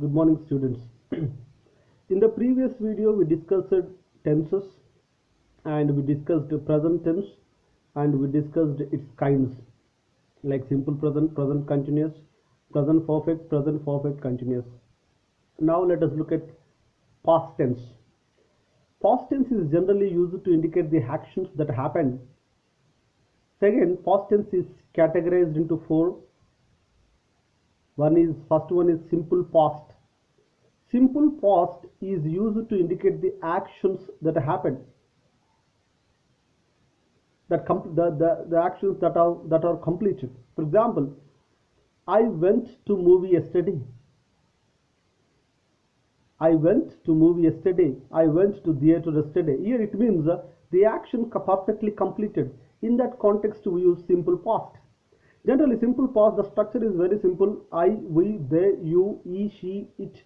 Good morning, students. In the previous video, we discussed tenses and we discussed present tense and we discussed its kinds like simple present, present continuous, present perfect continuous. Now let us look at past tense. Past tense is generally used to indicate the actions that happened. Second, past tense is categorized into four. First one is simple past. Simple past is used to indicate the actions that happened, the actions that are completed. For example, I went to movie yesterday. I went to movie yesterday. I went to theater yesterday. Here it means the action perfectly completed. In that context, we use simple past. Generally, simple past, the structure is very simple. I, we, they, you, he, she, it,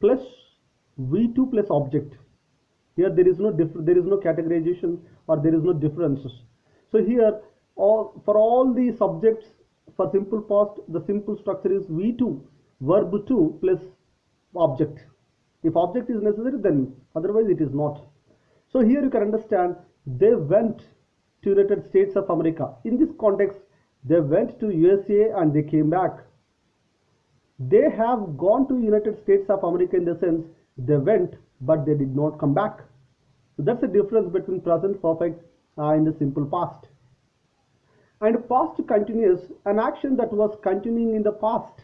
plus V2 plus object. Here there is no categorization or there is no differences. So here for all the subjects for simple past, the simple structure is V2 verb 2 plus object. If object is necessary, then otherwise it is not. So here you can understand they went to United States of America. In this context, they went to USA and they came back. They have gone to United States of America in the sense they went but they did not come back. So that's the difference between present perfect and the simple past. And past continuous, an action that was continuing in the past.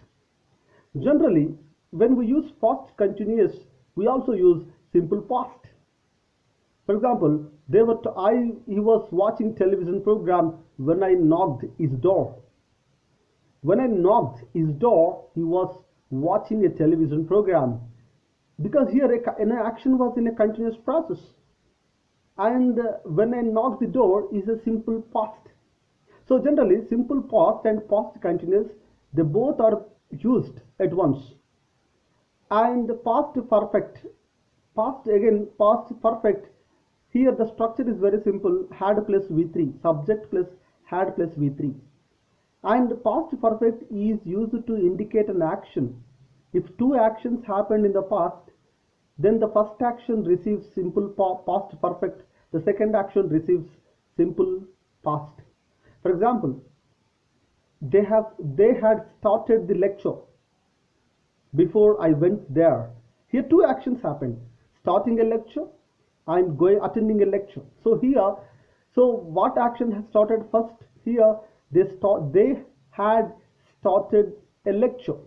Generally, when we use past continuous, we also use simple past. For example, he was watching television program when I knocked his door. When I knocked his door, he was watching a television program. Because here an action was in a continuous process. And when I knocked the door is a simple past. So generally, simple past and past continuous, they both are used at once. And past perfect, past perfect, here the structure is very simple, had plus V3, subject plus had plus V3. And past perfect is used to indicate an action. If two actions happened in the past, then the first action receives simple past perfect, the second action receives simple past. For example, they had started the lecture before I went there. Here two actions happened, starting a lecture and attending a lecture. So what action has started first? Here they had started a lecture.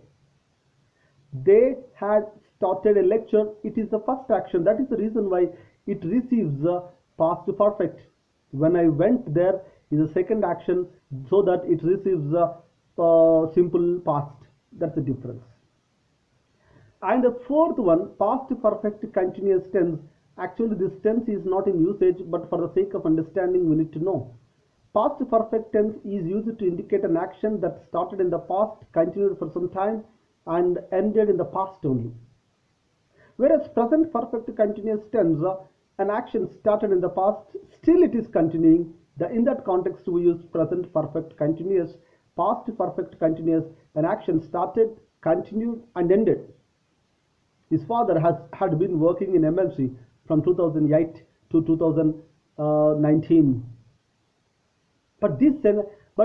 They had started a lecture. It is the first action. That is the reason why it receives past perfect. When I went there is a second action, so that it receives simple past. That's the difference. And the fourth one, past perfect continuous tense. Actually, this tense is not in usage, but for the sake of understanding, we need to know. Past perfect tense is used to indicate an action that started in the past, continued for some time, and ended in the past only. Whereas present perfect continuous tense, an action started in the past, still it is continuing. In that context, we use present perfect continuous. Past perfect continuous, an action started, continued, and ended. His father had been working in MNC from 2008 to 2019. But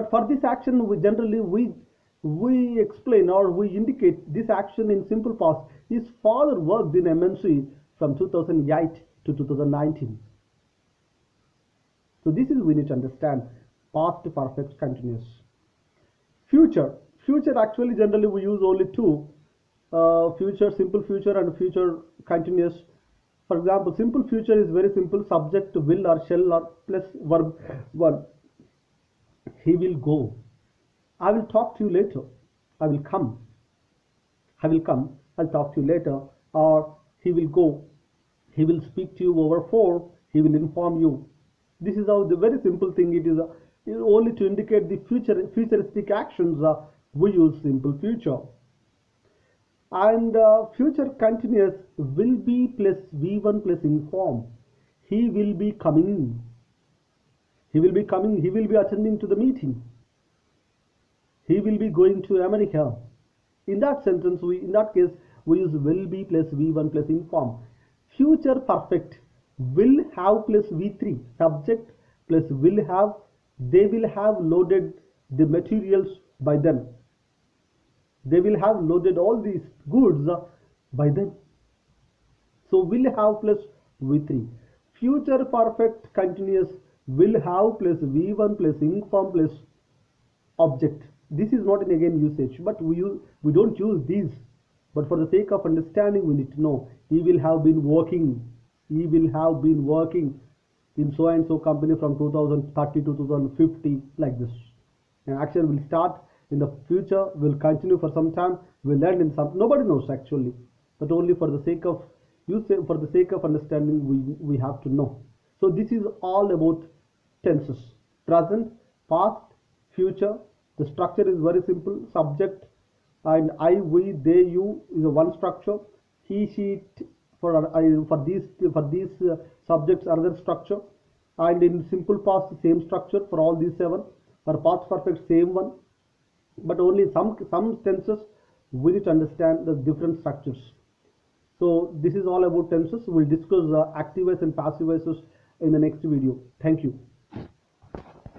for this action, we explain or we indicate this action in simple past. His father worked in MNC from 2008 to 2019. So this is we need to understand past perfect continuous. Future actually generally we use only two, future, simple future, and future continuous. For example, simple future is very simple, subject will or shall or plus verb 1. He will go. I will talk to you later. I will come. I'll talk to you later. Or he will go. He will speak to you over phone. He will inform you. This is how the very simple thing it is. Only to indicate the futuristic actions. We use simple future. And future continuous will be plus V1 plus inform. He will be coming. He will be attending to the meeting. He will be going to America. In that case, we use will be plus V1 plus inform. Future perfect, will have plus V3, subject plus will have, they will have loaded the materials by then. They will have loaded all these goods by then. So will have plus V3. Future perfect continuous, will have plus V1 plus inform plus object. This is not in again usage, but we don't use these. But for the sake of understanding, we need to know he will have been working. He will have been working in so and so company from 2030 to 2050, like this. And action will start in the future, will continue for some time, will end in some. Nobody knows actually, but only for the sake of for the sake of understanding, we have to know. So this is all about tenses: present, past, future. The structure is very simple. Subject and I, we, they, you is a one structure. He, she, for these subjects another structure. And in simple past same structure for all these seven. For past perfect same one. But only some tenses we need to understand the different structures. So this is all about tenses. We'll discuss active voice and passive voices in the next video. Thank you.